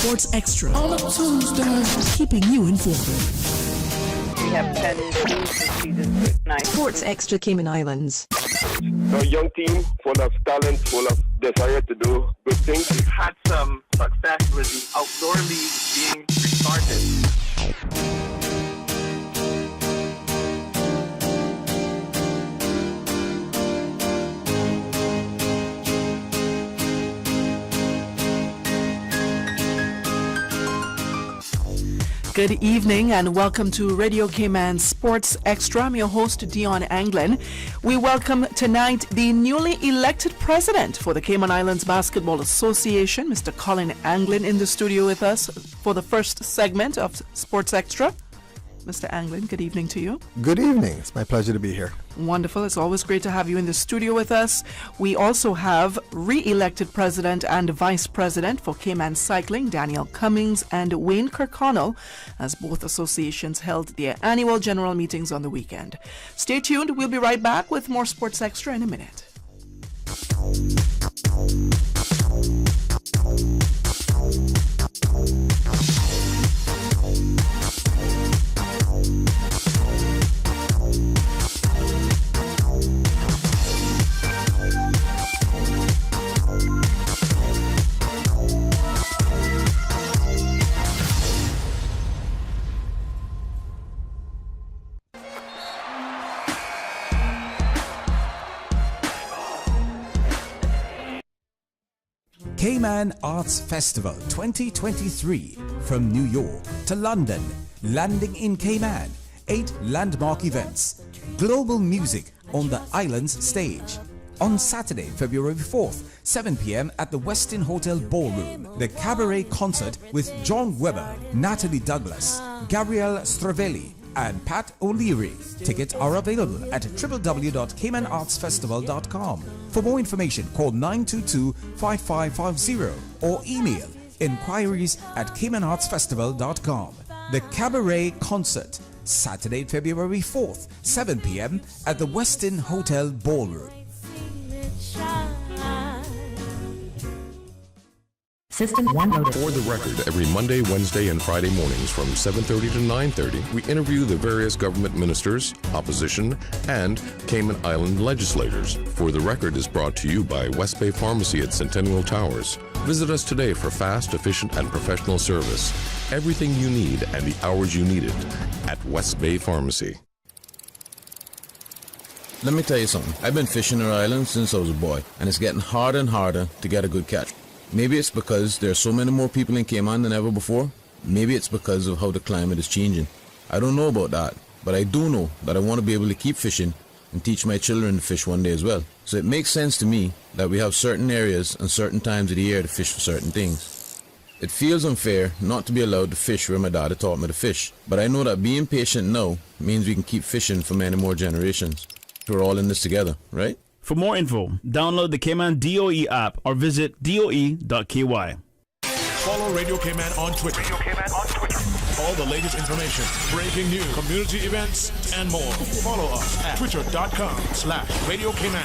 Sports Extra on a Tuesday, keeping you informed. We have 10 teams this season tonight. Sports Extra Cayman Islands. A young team full of talent, full of desire to do good things. We've had some success with the outdoor league being restarted. Good evening and welcome to Radio Cayman Sports Extra. I'm your host, DIONNE ANGLIN. We welcome tonight the newly elected president for the Cayman Islands Basketball Association, Mr. Colin Anglin, in the studio with us for the first segment of Sports Extra. Mr. Anglin, good evening to you. Good evening. It's my pleasure to be here. Wonderful. It's always great to have you in the studio with us. We also have re-elected president and vice president for Cayman Cycling, Daniel Cummings and Wayne Kirkconnell, as both associations held their annual general meetings on the weekend. Stay tuned. We'll be right back with more Sports Extra in a minute. Cayman Arts Festival 2023, from New York to London, landing in Cayman, 8 landmark events, global music on the island's stage. On Saturday, February 4th, 7 p.m. at the Westin Hotel Ballroom, the cabaret concert with John Webber, Natalie Douglas, Gabrielle Stravelli, and Pat O'Leary. Tickets are available at www.caymanartsfestival.com. For more information, call 922-5550 or email inquiries@caymanartsfestival.com. The Cabaret Concert, Saturday, February 4th, 7 p.m. at the Westin Hotel Ballroom. System 1 loaded. For the record, every Monday, Wednesday, and Friday mornings from 7:30 to 9:30, we interview the various government ministers, opposition, and Cayman Island legislators. For the Record is brought to you by West Bay Pharmacy at Centennial Towers. Visit us today for fast, efficient, and professional service. Everything you need and the hours you need it at West Bay Pharmacy. Let me tell you something. I've been fishing our island since I was a boy, and it's getting harder and harder to get a good catch. Maybe it's because there are so many more people in Cayman than ever before. Maybe it's because of how the climate is changing. I don't know about that, but I do know that I want to be able to keep fishing and teach my children to fish one day as well. So it makes sense to me that we have certain areas and certain times of the year to fish for certain things. It feels unfair not to be allowed to fish where my dad taught me to fish, but I know that being patient now means we can keep fishing for many more generations. We're all in this together, right? For more info, download the Cayman DOE app or visit doe.ky. Follow Radio Cayman on Twitter. All the latest information, breaking news, community events, and more. Follow us at twitter.com/Radio Cayman.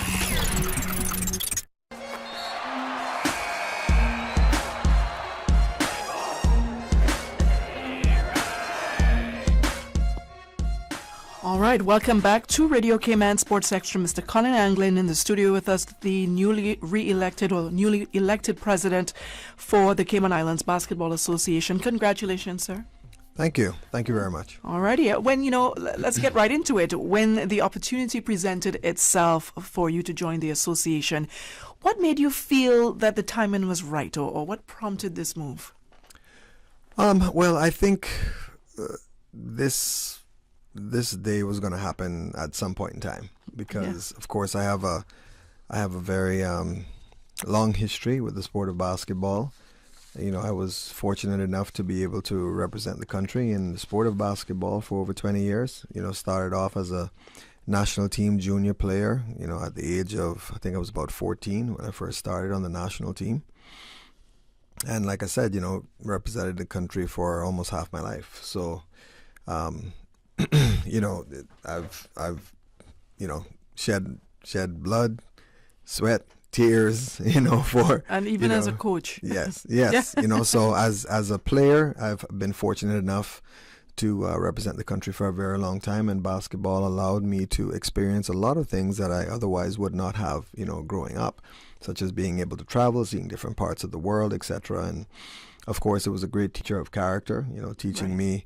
All right, welcome back to Radio Cayman Sports Extra. Mr. Colin Anglin in the studio with us, the newly elected president for the Cayman Islands Basketball Association. Congratulations, sir. Thank you. Thank you very much. All righty. Let's get right into it. When the opportunity presented itself for you to join the association, what made you feel that the timing was right, or what prompted this move? Well, I think this day was going to happen at some point in time because, of course, I have a very long history with the sport of basketball. You know, I was fortunate enough to be able to represent the country in the sport of basketball for over 20 years. You know, started off as a national team junior player, you know, at the age of, I think I was about 14 when I first started on the national team. And like I said, you know, represented the country for almost half my life. So, you know, I've you know, shed blood, sweat, tears, for and even as a coach. Yes, so as a player, I've been fortunate enough to represent the country for a very long time, and basketball allowed me to experience a lot of things that I otherwise would not have, growing up, such as being able to travel, seeing different parts of the world, etc. And of course, it was a great teacher of character, teaching me,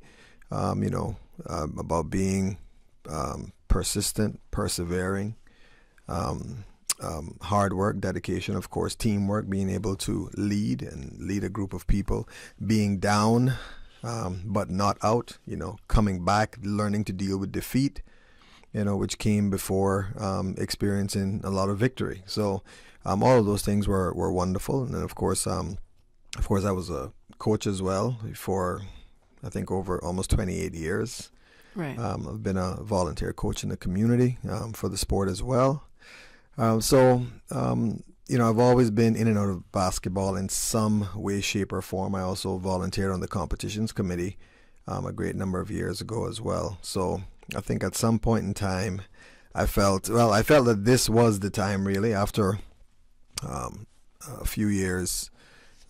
about being persistent, persevering, hard work, dedication, of course, teamwork, being able to lead a group of people, being down, but not out, coming back, learning to deal with defeat, which came before experiencing a lot of victory. So all of those things were wonderful. And then, of course, I was a coach as well for, I think, over almost 28 years. Right. I've been a volunteer coach in the community for the sport as well. I've always been in and out of basketball in some way, shape, or form. I also volunteered on the competitions committee a great number of years ago as well. So I think at some point in time, I felt that this was the time, really, after a few years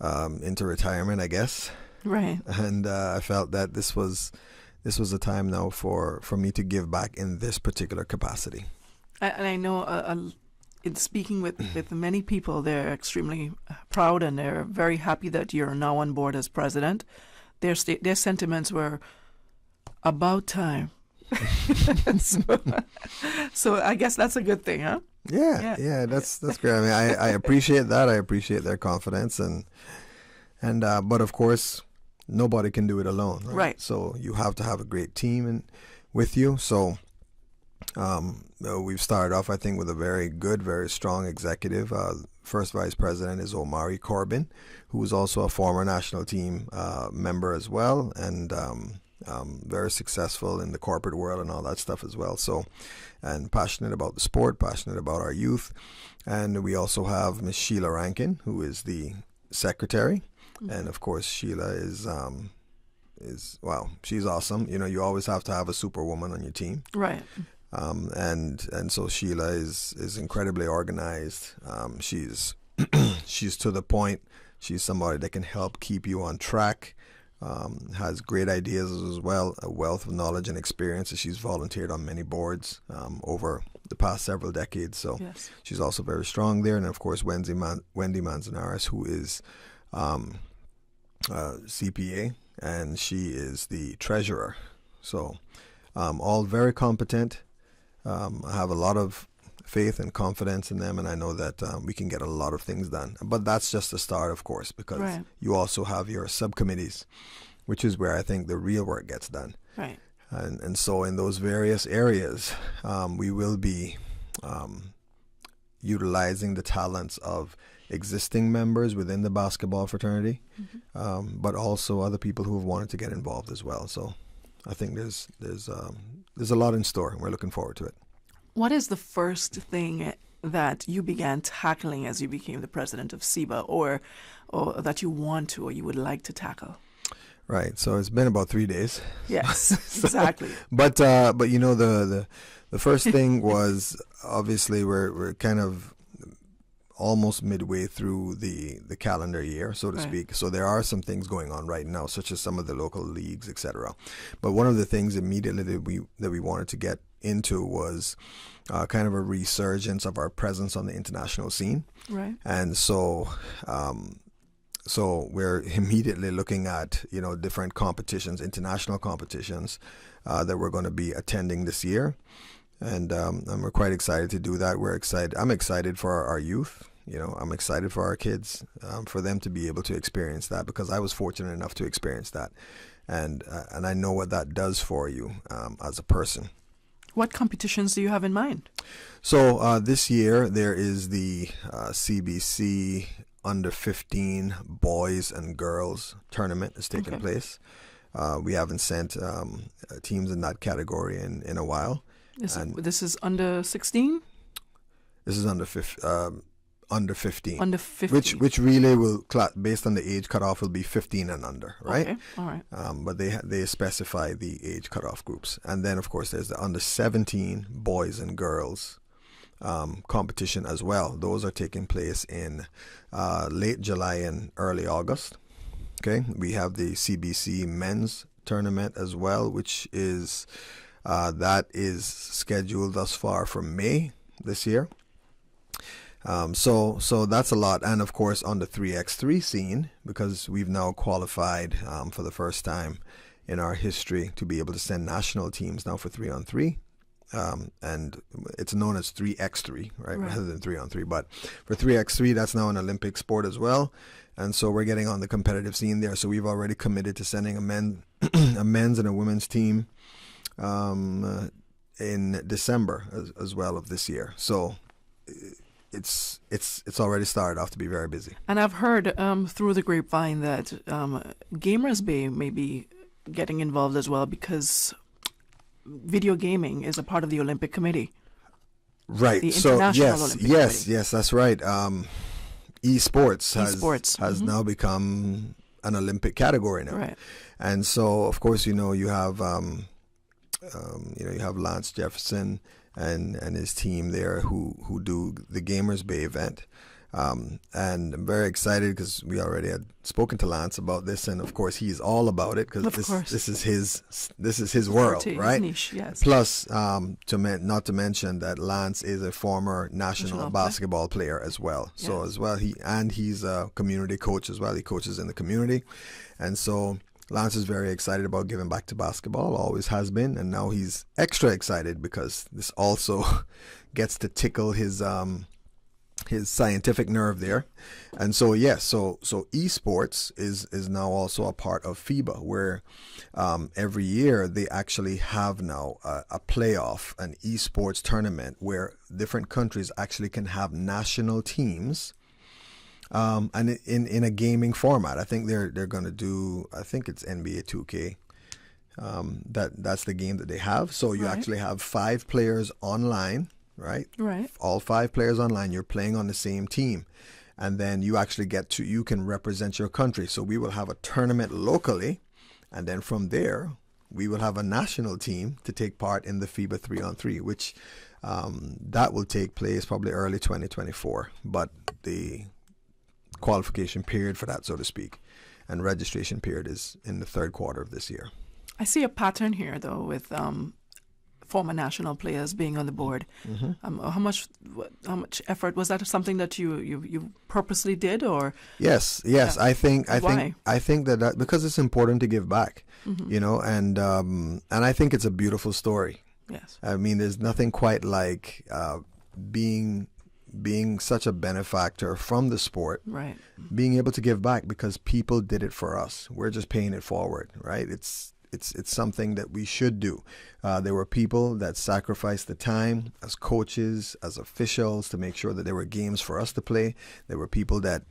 into retirement, I guess. Right. And I felt that this was a time now for me to give back in this particular capacity. And I know in speaking with many people, they're extremely proud and they're very happy that you're now on board as president. Their sentiments were about time. So I guess that's a good thing, huh? Yeah, that's great. I mean, I appreciate that. I appreciate their confidence, and but of course, nobody can do it alone, right? So you have to have a great team with you. So we've started off, I think, with a very good, very strong executive. First vice president is Omari Corbin, who is also a former national team member as well, and very successful in the corporate world and all that stuff as well. So, and passionate about the sport, passionate about our youth. And we also have Miss Sheila Rankin, who is the secretary. Mm-hmm. And of course, Sheila is wow, she's awesome. You always have to have a superwoman on your team. Right. And so Sheila is incredibly organized. She's she's to the point. She's somebody that can help keep you on track. Has great ideas as well, a wealth of knowledge and experience. She's volunteered on many boards over the past several decades. So yes. She's also very strong there. And of course, Wendy Manzanares, who is CPA, and she is the treasurer. So all very competent. I have a lot of faith and confidence in them, and I know that we can get a lot of things done. But that's just the start, of course, because you also have your subcommittees, which is where I think the real work gets done. Right. And so in those various areas, we will be utilizing the talents of existing members within the basketball fraternity, but also other people who have wanted to get involved as well. So I think there's a lot in store, and we're looking forward to it. What is the first thing that you began tackling as you became the president of SEBA, or that you want to or you would like to tackle? Right. So it's been about 3 days. Yes, exactly. But the first thing was, obviously we're kind of almost midway through the calendar year, so to speak. So there are some things going on right now, such as some of the local leagues, etc. But one of the things immediately that we wanted to get into was kind of a resurgence of our presence on the international scene. Right. And so we're immediately looking at different competitions, international competitions that we're going to be attending this year. And we're quite excited to do that. We're excited. I'm excited for our youth. I'm excited for our kids, for them to be able to experience that, because I was fortunate enough to experience that, and I know what that does for you as a person. What competitions do you have in mind? So this year there is the CBC Under 15 Boys and Girls Tournament is taking place. We haven't sent teams in that category in a while. This is under 16? This is under 15. Under 15. Under 15. Which really will, based on the age cutoff, will be 15 and under, right? Okay, all right. But they specify the age cutoff groups. And then, of course, there's the under 17 boys and girls competition as well. Those are taking place in late July and early August. Okay, we have the CBC men's tournament as well, which is that is scheduled thus far for May this year. So that's a lot. And of course on the 3x3 scene, because we've now qualified for the first time in our history to be able to send national teams now for 3-on-3. And it's known as 3x3, right? Rather than 3-on-3. But for 3x3, that's now an Olympic sport as well. And so we're getting on the competitive scene there. So we've already committed to sending a men's and a women's team in December as well of this year. So it's already started off to be very busy. And I've heard through the grapevine that Gamers Bay may be getting involved as well, because video gaming is a part of the Olympic Committee. Right. The so International Olympic Committee. yes, that's right. Esports has mm-hmm. now become an Olympic category now. Right. And so of course, you have you have Lance Jefferson and his team there who do the Gamers Bay event. And I'm very excited because we already had spoken to Lance about this, and of course he's all about it because this is his world, right? Niche, yes. Plus, not to mention that Lance is a former national basketball player as well. Yes. So as well he's a community coach as well. He coaches in the community, and so Lance is very excited about giving back to basketball. Always has been, and now he's extra excited because this also gets to tickle his scientific nerve there. And so so esports is now also a part of FIBA, where every year they actually have now a playoff, an esports tournament where different countries actually can have national teams, and in a gaming format. I think they're going to do, I think it's NBA 2K. That's the game that they have. So you actually have 5 players online. Right. All 5 players online. You're playing on the same team, and then you actually you can represent your country. So we will have a tournament locally, and then from there we will have a national team to take part in the FIBA 3-on-3, which that will take place probably early 2024. But the qualification period for that, so to speak, and registration period is in the 3rd quarter of this year. I see a pattern here, though, with former national players being on the board. Mm-hmm. How much effort was that? Something that you purposely did, or? Yes. Yeah. I think that because it's important to give back, mm-hmm. And I think it's a beautiful story. Yes. I mean, there's nothing quite like being such a benefactor from the sport, right? Being able to give back because people did it for us. We're just paying it forward, right? It's something that we should do. There were people that sacrificed the time as coaches, as officials, to make sure that there were games for us to play. There were people that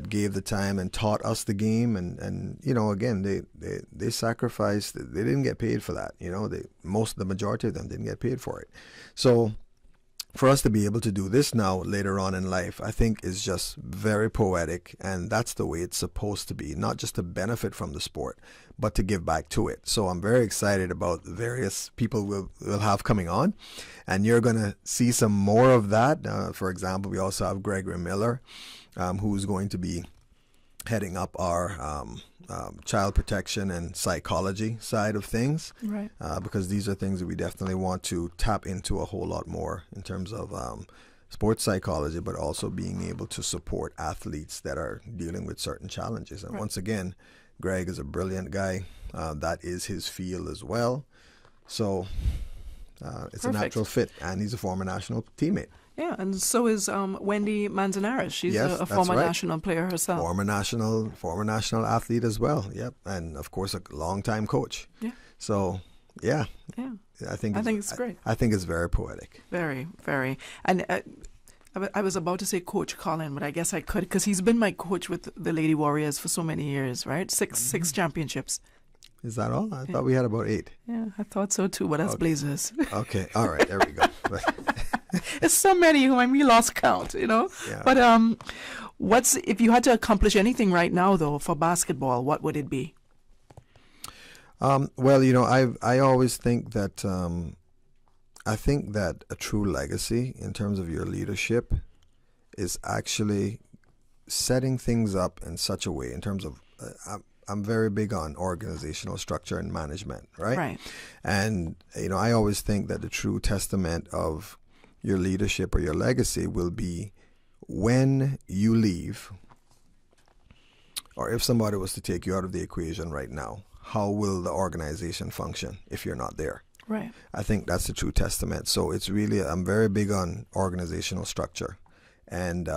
gave the time and taught us the game, and again, they sacrificed. They didn't get paid for that. The majority of them didn't get paid for it. So for us to be able to do this now later on in life, I think is just very poetic, and that's the way it's supposed to be, not just to benefit from the sport, but to give back to it. So I'm very excited about the various people we'll have coming on, and you're going to see some more of that. For example, we also have Gregory Miller, who's going to be heading up our child protection and psychology side of things, right? Because these are things that we definitely want to tap into a whole lot more in terms of sports psychology, but also being able to support athletes that are dealing with certain challenges. And once again, Greg is a brilliant guy. That is his field as well. So it's a natural fit, and he's a former national teammate. Yeah, and so is Wendy Manzanares. She's a former national player herself. Former national athlete as well. Yep, and of course a longtime coach. Yeah. So, yeah. I think it's great. I think it's very poetic. Very, very. And I was about to say Coach Colin, but I guess I could, because he's been my coach with the Lady Warriors for so many years, right? Six championships. Is that all? I thought we had about 8. Yeah, I thought so too, but that's Blazers. Okay, all right, there we go. It's so many who we lost count, Yeah. But if you had to accomplish anything right now, though, for basketball, what would it be? Well, I always think that I think that a true legacy in terms of your leadership is actually setting things up in such a way in terms of I'm very big on organizational structure and management, right? Right. And, I always think that the true testament of your leadership or your legacy will be when you leave, or if somebody was to take you out of the equation right now, how will the organization function if you're not there? Right. I think that's the true testament. So it's really, I'm very big on organizational structure and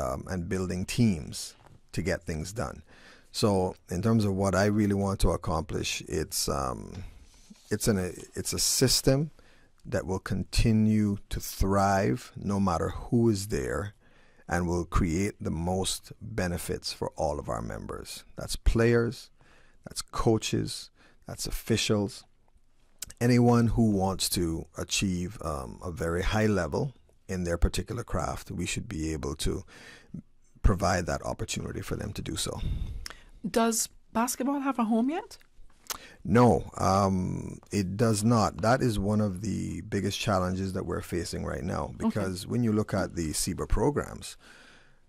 building teams to get things done. So in terms of what I really want to accomplish, it's a system that will continue to thrive no matter who is there, and will create the most benefits for all of our members. That's players, that's coaches, that's officials, anyone who wants to achieve a very high level in their particular craft. We should be able to provide that opportunity for them to do so. Does basketball have a home yet? No, it does not. That is one of the biggest challenges that we're facing right now, because when you look at the SEBA programs,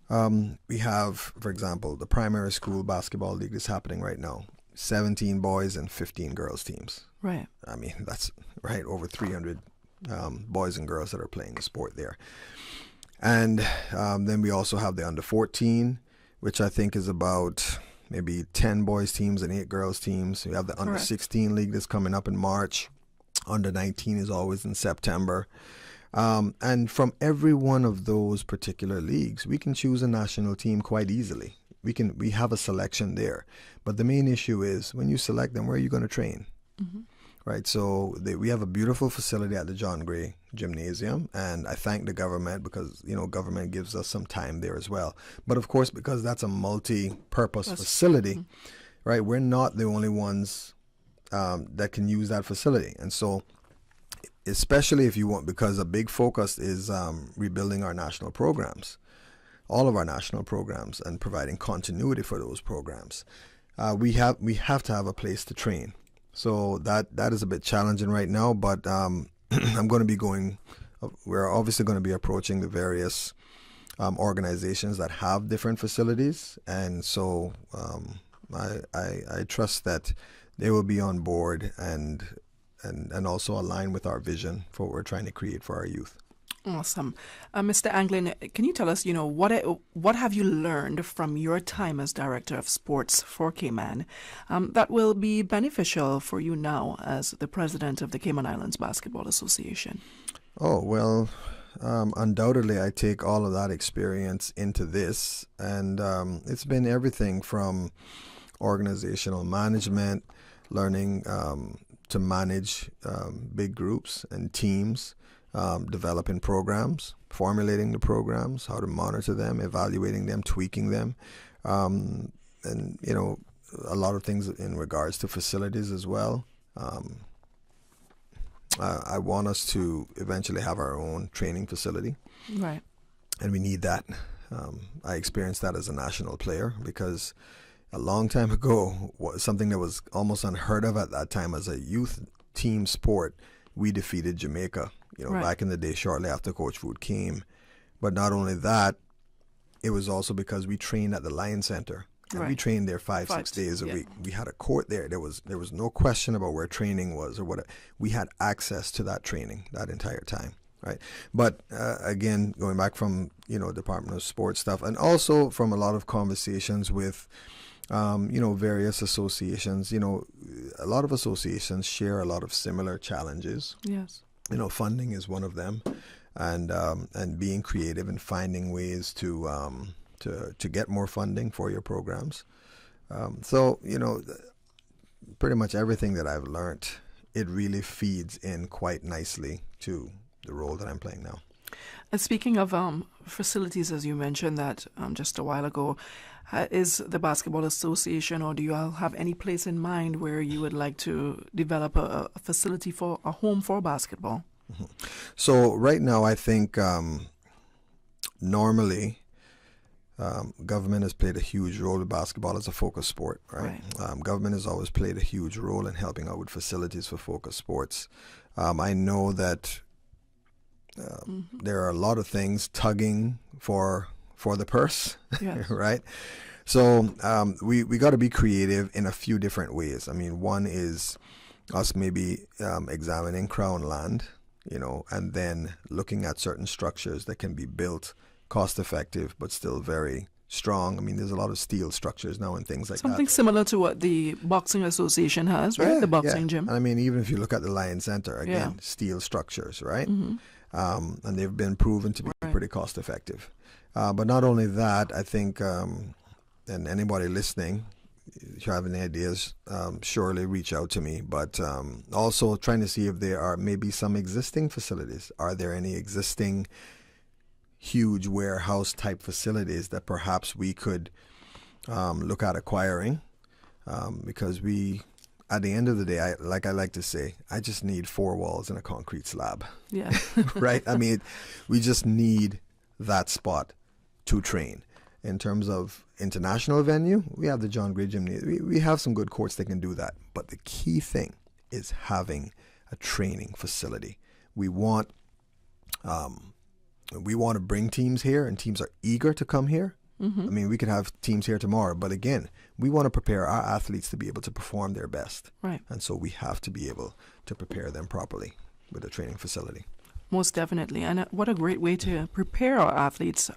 we have, for example, the primary school basketball league is happening right now. 17 boys and 15 girls teams. Right. I mean, that's right, over 300 boys and girls that are playing the sport there. And then we also have the under 14, which I think is about maybe 10 boys teams and 8 girls teams. We have the under 16 league that's coming up in March. Under 19 is always in September. And from every one of those particular leagues, we can choose a national team quite easily. We have a selection there. But the main issue is when you select them, where are you going to train? Mm-hmm. Right, so we have a beautiful facility at the John Gray Gymnasium, and I thank the government because, government gives us some time there as well. But of course, because that's a multi-purpose facility, right, we're not the only ones that can use that facility. And so, especially if you want, because a big focus is rebuilding our national programs, all of our national programs, and providing continuity for those programs. We have to have a place to train. So that is a bit challenging right now, but I'm going to be we're obviously going to be approaching the various organizations that have different facilities. And so I trust that they will be on board and also align with our vision for what we're trying to create for our youth. Awesome. Mr. Anglin, can you tell us, what have you learned from your time as Director of Sports for Cayman that will be beneficial for you now as the President of the Cayman Islands Basketball Association? Oh, well, undoubtedly I take all of that experience into this, and it's been everything from organizational management, learning to manage big groups and teams, developing programs, formulating the programs, how to monitor them, evaluating them, tweaking them, and, a lot of things in regards to facilities as well. I want us to eventually have our own training facility. Right. And we need that. I experienced that as a national player because a long time ago, something that was almost unheard of at that time as a youth team sport, we defeated Jamaica. Back in the day, shortly after Coach Food came. But not only that, it was also because we trained at the Lion Center. And we trained there 5-6 days a week. We had a court there. There was no question about where training was or what. We had access to that training that entire time, right? But again, going back from Department of Sports stuff, and also from a lot of conversations with various associations. A lot of associations share a lot of similar challenges. Yes. Funding is one of them, and being creative and finding ways to get more funding for your programs. So pretty much everything that I've learned, it really feeds in quite nicely to the role that I'm playing now. Speaking of facilities, as you mentioned that just a while ago, is the Basketball Association, or do you all have any place in mind where you would like to develop a facility for a home for basketball? Mm-hmm. So right now, I think normally government has played a huge role with basketball as a focus sport, right? Government has always played a huge role in helping out with facilities for focus sports. I know that there are a lot of things tugging for the purse, Yes. right? So we got to be creative in a few different ways. I mean, one is us maybe examining Crown land, and then looking at certain structures that can be built cost effective but still very strong. I mean, there's a lot of steel structures now and things like Something that. similar to what the Boxing Association has, right? The boxing gym. And I mean, even if you look at the Lion Center, again, steel structures, right? And they've been proven to be pretty cost effective. But not only that, I think, and anybody listening, if you have any ideas, surely reach out to me. But also trying to see if there are maybe some existing facilities. Are there any existing huge warehouse type facilities that perhaps we could look at acquiring? Because at the end of the day, I like to say, I just need 4 walls and a concrete slab. Yeah. Right? I mean, we just need that spot to train. In terms of international venue, we have the John Gray Gymnasium. We have some good courts that can do that. But the key thing is having a training facility. We want to bring teams here, and teams are eager to come here. I mean, we could have teams here tomorrow, but again, we want to prepare our athletes to be able to perform their best. Right. And so we have to be able to prepare them properly with a training facility. Most definitely. And what a great way to prepare our athletes,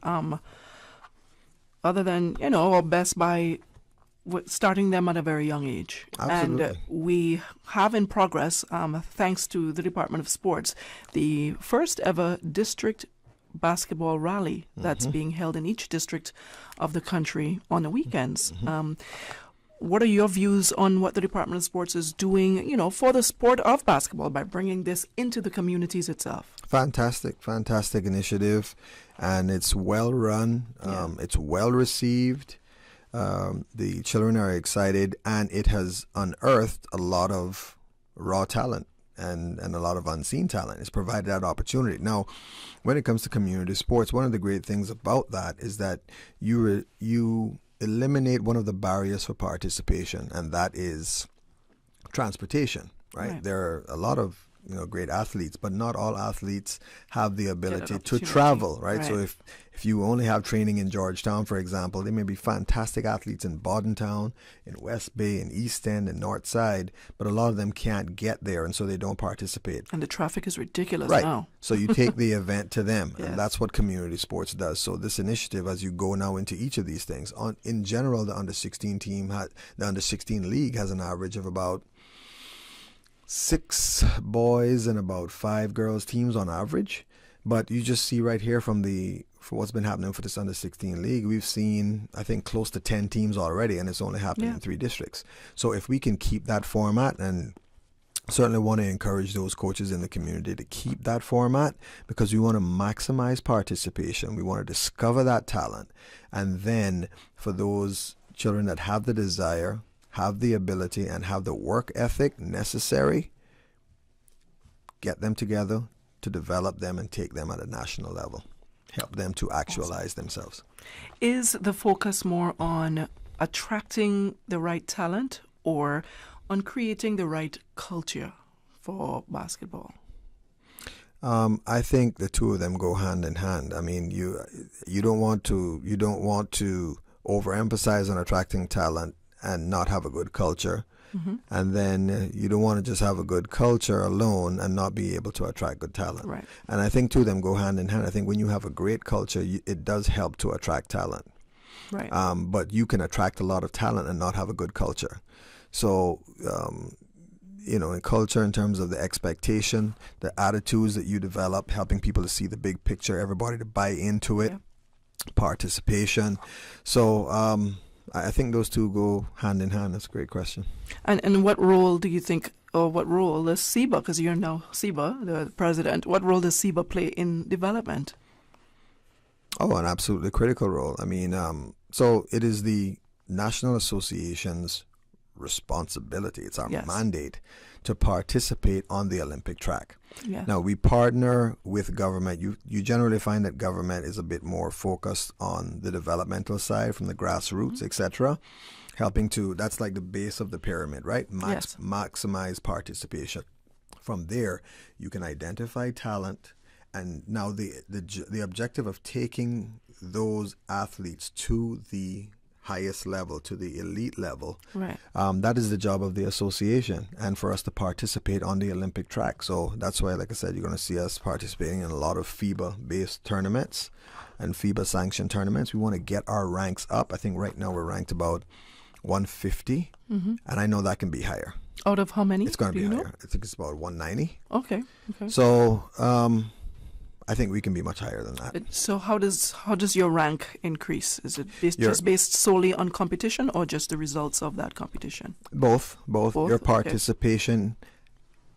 other than, our best by starting them at a very young age. Absolutely. And we have in progress, thanks to the Department of Sports, the first ever district basketball rally that's being held in each district of the country on the weekends. What are your views on what the Department of Sports is doing, for the sport of basketball by bringing this into the communities itself? Fantastic initiative, and it's well run. It's well received. The children are excited, and it has unearthed a lot of raw talent and a lot of unseen talent. It's provided that opportunity. Now, when it comes to community sports, one of the great things about that is that you eliminate one of the barriers for participation, and that is transportation, right? There are a lot of great athletes, but not all athletes have the ability to travel, right? So if you only have training in Georgetown, for example, there may be fantastic athletes in Bordentown, in West Bay, in East End, and North Side, but a lot of them can't get there, and so they don't participate. And the traffic is ridiculous now. So you take the event to them, and that's what community sports does. So this initiative, as you go now into each of these things, in general, the under-16 team, the under-16 league has an average of about 6 boys and about 5 girls teams on average. But you just see right here for what's been happening for this under-16 league, we've seen, I think, close to 10 teams already, and it's only happening in 3 districts. So if we can keep that format, and certainly want to encourage those coaches in the community to keep that format, because we want to maximize participation. We want to discover that talent. And then for those children that have the desire, have the ability, and have the work ethic necessary, get them together to develop them and take them at a national level. Help them to actualize themselves. Is the focus more on attracting the right talent or on creating the right culture for basketball? I think the two of them go hand in hand. I mean, you don't want to overemphasize on attracting talent and not have a good culture. And then you don't want to just have a good culture alone and not be able to attract good talent. Right. And I think two of them go hand in hand. I think when you have a great culture, it does help to attract talent. Right. But you can attract a lot of talent and not have a good culture. So, in culture, in terms of the expectation, the attitudes that you develop, helping people to see the big picture, everybody to buy into it, participation. So, I think those two go hand in hand. That's a great question. And what role do you think, or what role does SEBA, because you're now SEBA, the president, what role does SEBA play in development? Oh, an absolutely critical role. I mean, so it is the National Association's responsibility. It's our mandate to participate on the Olympic track. Yeah. Now, we partner with government. You generally find that government is a bit more focused on the developmental side, from the grassroots, etc., helping to, that's like the base of the pyramid, right? Maximize participation. From there, you can identify talent now the objective of taking those athletes to the highest level, to the elite level, right? That is the job of the association, and for us to participate on the Olympic track. So that's why, like I said, you're going to see us participating in a lot of FIBA-based tournaments and FIBA-sanctioned tournaments. We want to get our ranks up. I think right now we're ranked about 150, and I know that can be higher. Out of how many? It's going to be higher. I think it's about 190. Okay. So I think we can be much higher than that. So how does your rank increase? Is it just based solely on competition, or just the results of that competition? Both. Your Okay. participation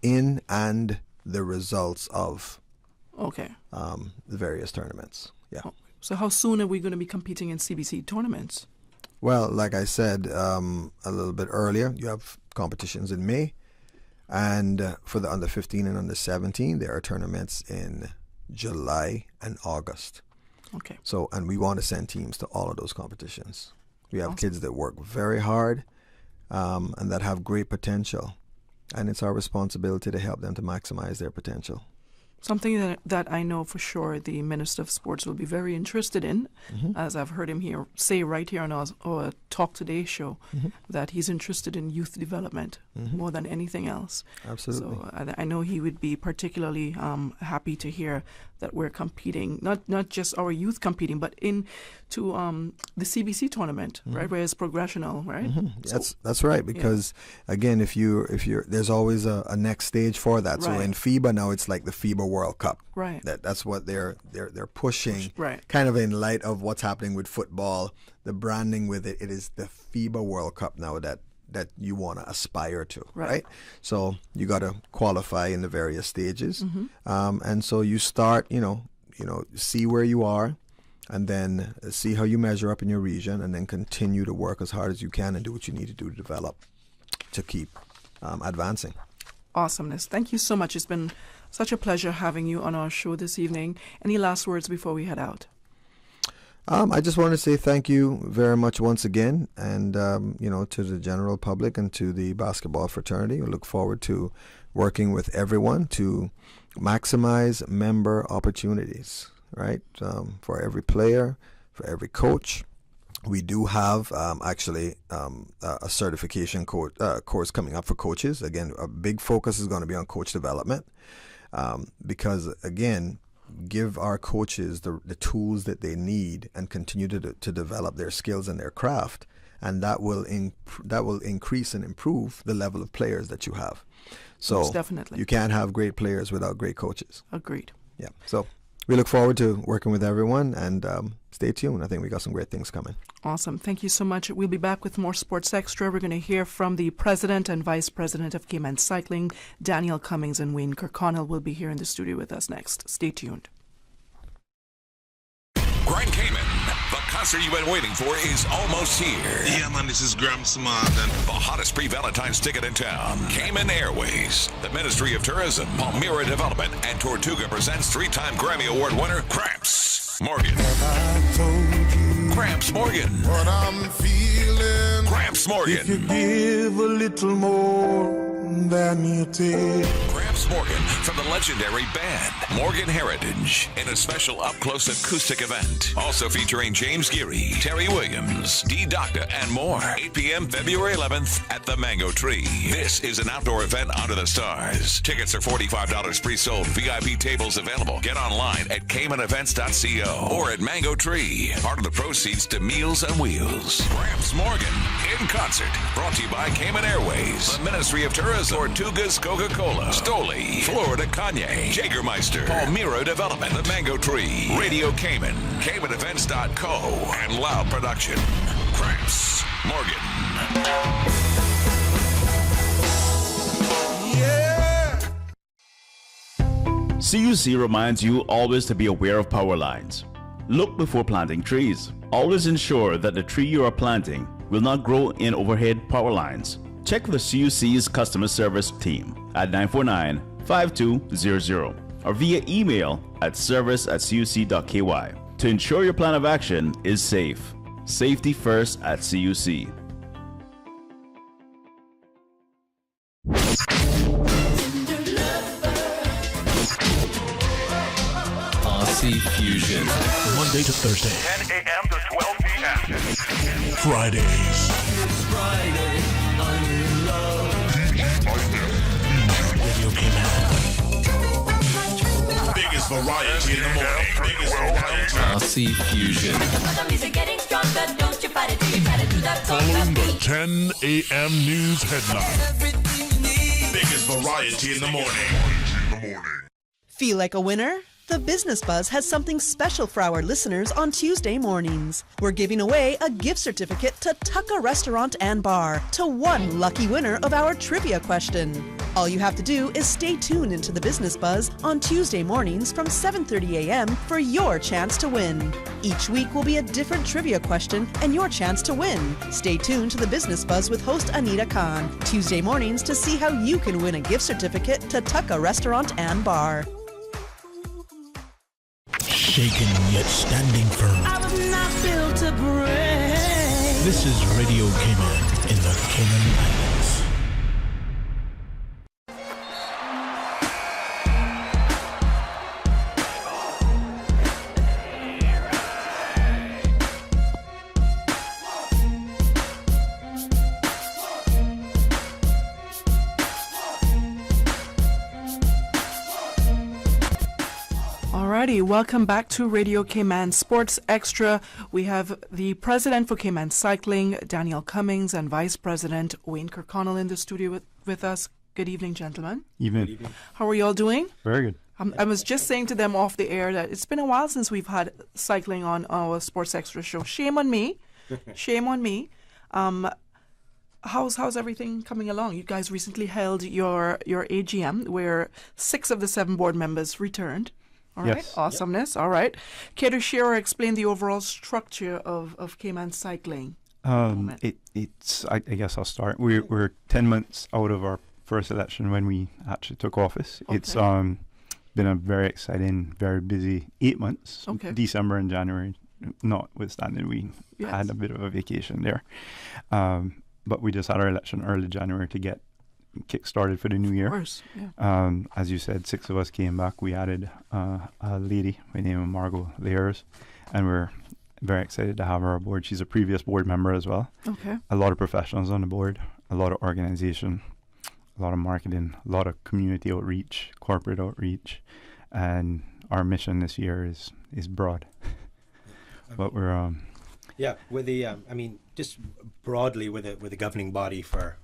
in and the results of the various tournaments. Yeah. Oh, so how soon are we going to be competing in CBC tournaments? Well, like I said a little bit earlier, you have competitions in May, and for the under 15 and under 17, there are tournaments in July and August. Okay. So, and we want to send teams to all of those competitions. We have kids that work very hard and that have great potential, and it's our responsibility to help them to maximize their potential. Something that I know for sure the Minister of Sports will be very interested in, as I've heard him say right here on our Talk Today show, that he's interested in youth development more than anything else. Absolutely. So I know he would be particularly happy to hear that we're competing, not just our youth competing, but into the CBC tournament, right, where it's progressional, right? That's right, because again, if you're there's always a next stage for that. So in FIBA now, it's like the FIBA World Cup. Right. That's what they're pushing. Right. Kind of in light of what's happening with football, the branding with it is the FIBA World Cup now that you want to aspire to, right? So you got to qualify in the various stages, and so you start, see where you are, and then see how you measure up in your region, and then continue to work as hard as you can and do what you need to do to develop, to keep advancing. Awesomeness. Thank you so much. It's been such a pleasure having you on our show this evening. Any last words before we head out? I just want to say thank you very much once again, and to the general public and to the basketball fraternity. We look forward to working with everyone to maximize member opportunities, right? For every player, for every coach. We do have a certification course coming up for coaches. Again, a big focus is going to be on coach development, because again, give our coaches the tools that they need and continue to develop their skills and their craft, and that will increase and improve the level of players that you have. So most definitely, you can't have great players without great coaches. Agreed. Yeah. So we look forward to working with everyone, and stay tuned. I think we got some great things coming. Awesome. Thank you so much. We'll be back with more Sports Extra. We're going to hear from the President and Vice President of Cayman Cycling, Daniel Cummings, and Wayne Kirkconnell will be here in the studio with us next. Stay tuned. Grand Cayman, the concert you've been waiting for is almost here. Yeah, man, this is Graham Smart. The hottest pre-Valentine's ticket in town, Cayman Airways. The Ministry of Tourism, Palmyra Development, and Tortuga presents three-time Grammy Award winner, Gramps Morgan. Gramps Morgan. What I'm feeling. Gramps Morgan. If you give a little more than you take. Gramps Morgan from the legendary band Morgan Heritage in a special up-close acoustic event. Also featuring James Geary, Terry Williams, D. Docta, and more. 8 p.m. February 11th at the Mango Tree. This is an outdoor event under the stars. Tickets are $45 pre-sold. VIP tables available. Get online at CaymanEvents.co or at Mango Tree. Part of the proceeds to Meals on Wheels. Gramps Morgan in concert. Brought to you by Cayman Airways, the Ministry of Tourism, Tortugas Coca-Cola, Stoli, Florida Kanye, Jägermeister, Palmyra Development, the Mango Tree, Radio Cayman, CaymanEvents.co, and Loud Production. Gramps Morgan. CUC reminds you always to be aware of power lines. Look before planting trees. Always ensure that the tree you are planting will not grow in overhead power lines. Check the CUC's customer service team at 949-5200 or via email at service@cuc.ky to ensure your plan of action is safe. Safety first at CUC. Aussie Fusion. Monday to Thursday. 10 a.m. to 12 p.m. Fridays. Friday, I'm in love. Radio K-Man. Biggest variety in the morning. Biggest variety. Aussie Fusion. Following the 10 a.m. news headline. Biggest variety in the morning. Feel like a winner? The Business Buzz has something special for our listeners on Tuesday mornings. We're giving away a gift certificate to Tucka Restaurant and Bar to one lucky winner of our trivia question. All you have to do is stay tuned into the Business Buzz on Tuesday mornings from 7:30 a.m. for your chance to win. Each week will be a different trivia question and your chance to win. Stay tuned to the Business Buzz with host Anita Khan, Tuesday mornings to see how you can win a gift certificate to Tucka Restaurant and Bar. Shaken yet standing firm. I was not built to break. This is Radio K-Man in the Cayman Islands. Alrighty, welcome back to Radio Cayman Sports Extra. We have the president for Cayman Cycling, Daniel Cummings, and Vice President Wayne Kirkconnell in the studio with us. Good evening, gentlemen. Evening. How are you all doing? Very good. I was just saying to them off the air that it's been a while since we've had cycling on our Sports Extra show. Shame on me. Shame on me. How's everything coming along? You guys recently held your AGM where 6 of the 7 board members returned. All right, yes. awesomeness. All right. Care to share or explain the overall structure of Cayman Cycling? It's I guess I'll start. We're 10 months out of our first election when we actually took office. Okay. It's been a very exciting, very busy 8 months. Okay. December and January, notwithstanding, we had a bit of a vacation there. But we just had our election early January to get kick-started for the new year. Of course, yeah. As you said, 6 of us came back. We added a lady by the name of Margot Lears, and we're very excited to have her aboard. She's a previous board member as well. Okay. A lot of professionals on the board, a lot of organization, a lot of marketing, a lot of community outreach, corporate outreach, and our mission this year is broad. But we're with the just broadly with the governing body for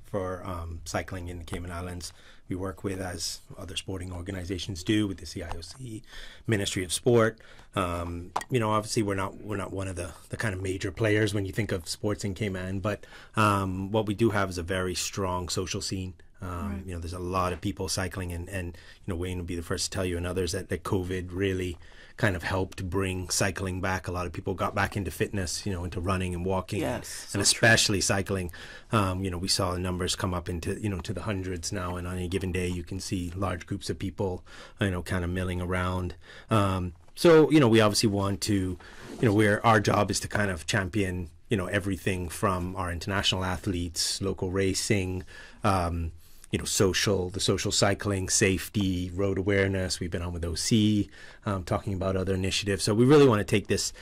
cycling in the Cayman Islands, we work with, as other sporting organizations do, with the CIOC, Ministry of Sport. Obviously we're not one of the kind of major players when you think of sports in Cayman, but what we do have is a very strong social scene. Right. There's a lot of people cycling, and Wayne would be the first to tell you, and others, that COVID really kind of helped bring cycling back. A lot of people got back into fitness, into running and walking, and especially cycling. We saw the numbers come up into to the hundreds now, and on any given day you can see large groups of people kind of milling around. So we obviously want to, our job is to kind of champion everything from our international athletes, local racing, the social cycling, safety, road awareness. We've been on with OC, talking about other initiatives. So we really want to take this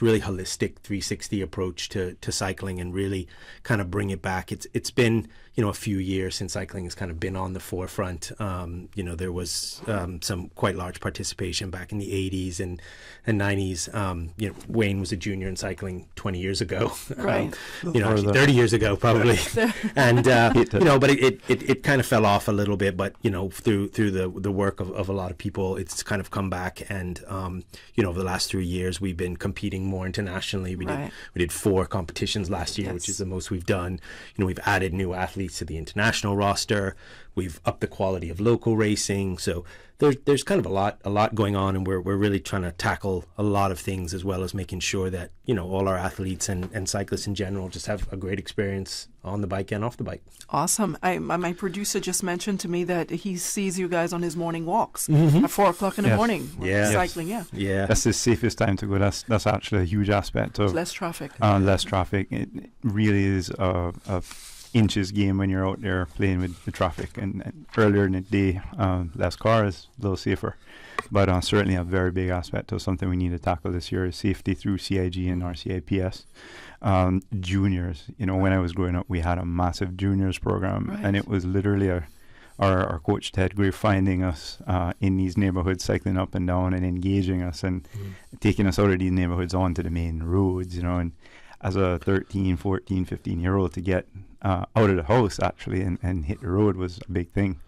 really holistic 360 approach to cycling and really kind of bring it back. It's been a few years since cycling has kind of been on the forefront. There was some quite large participation back in the 80s and 90s. Wayne was a junior in cycling 20 years ago. Right. Actually 30 years ago probably. And but it kind of fell off a little bit. But through the work of a lot of people, it's kind of come back. And over the last 3 years, we've been competing more internationally. We did 4 competitions last year, which is the most we've done. We've added new athletes to the international roster. We've upped the quality of local racing. So there's kind of a lot going on, and we're really trying to tackle a lot of things, as well as making sure that all our athletes and cyclists in general just have a great experience on the bike and off the bike. Awesome. My producer just mentioned to me that he sees you guys on his morning walks at 4 o'clock in the morning. Cycling. Yeah. That's the safest time to go. That's actually a huge aspect of less traffic. Less traffic. It really is a inches game when you're out there playing with the traffic. And earlier in the day, less cars, a little safer. But certainly a very big aspect of something we need to tackle this year is safety through CIG and RCIPS. Juniors, when I was growing up, we had a massive juniors program, and it was literally our coach Ted Gray finding us in these neighborhoods, cycling up and down and engaging us and taking us out of these neighborhoods onto the main roads, and as a 13, 14, 15-year-old to get out of the house actually and hit the road was a big thing.